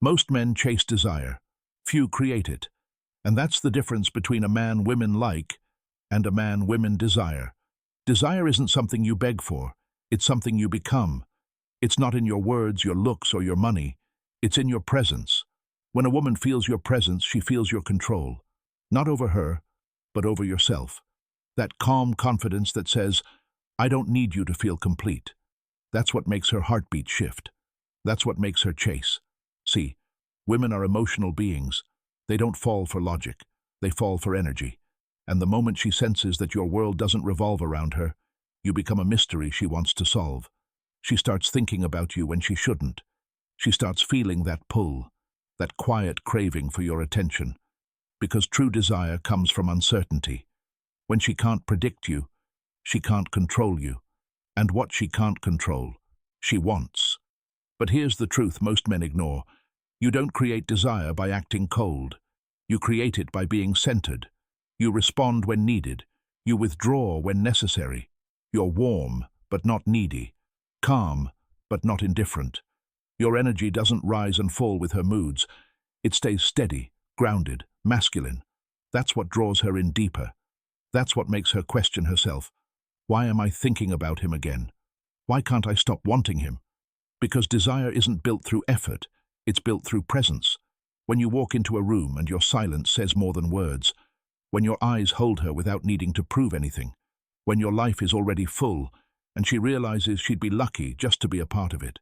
Most men chase desire. Few create it. And that's the difference between a man women like and a man women desire. Desire isn't something you beg for. It's something you become. It's not in your words, your looks, or your money. It's in your presence. When a woman feels your presence, she feels your control. Not over her, but over yourself. That calm confidence that says, I don't need you to feel complete. That's what makes her heartbeat shift. That's what makes her chase. See, women are emotional beings. They don't fall for logic. They fall for energy. And the moment she senses that your world doesn't revolve around her, you become a mystery she wants to solve. She starts thinking about you when she shouldn't. She starts feeling that pull, that quiet craving for your attention. Because true desire comes from uncertainty. When she can't predict you, she can't control you. And what she can't control, she wants. But here's the truth most men ignore. You don't create desire by acting cold. You create it by being centered. You respond when needed. You withdraw when necessary. You're warm, but not needy. Calm, but not indifferent. Your energy doesn't rise and fall with her moods. It stays steady, grounded, masculine. That's what draws her in deeper. That's what makes her question herself. Why am I thinking about him again? Why can't I stop wanting him? Because desire isn't built through effort. It's built through presence. When you walk into a room and your silence says more than words. When your eyes hold her without needing to prove anything. When your life is already full and she realizes she'd be lucky just to be a part of it.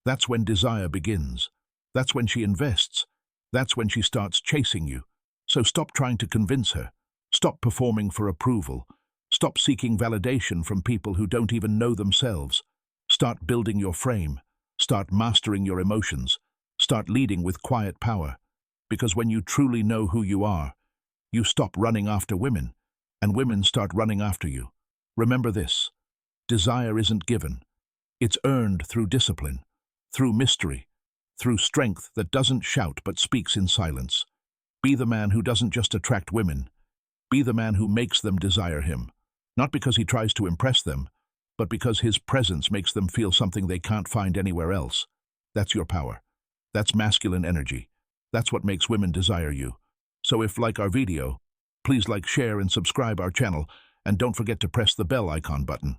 That's when desire begins. That's when she invests. That's when she starts chasing you. So stop trying to convince her. Stop performing for approval. Stop seeking validation from people who don't even know themselves. Start building your frame. Start mastering your emotions. Start leading with quiet power. Because when you truly know who you are, you stop running after women, and women start running after you. Remember this. Desire isn't given. It's earned through discipline, through mystery, through strength that doesn't shout but speaks in silence. Be the man who doesn't just attract women. Be the man who makes them desire him. Not because he tries to impress them, but because his presence makes them feel something they can't find anywhere else. That's your power. That's masculine energy. That's what makes women desire you. So if like our video, please like, share, and subscribe our channel, and don't forget to press the bell icon button.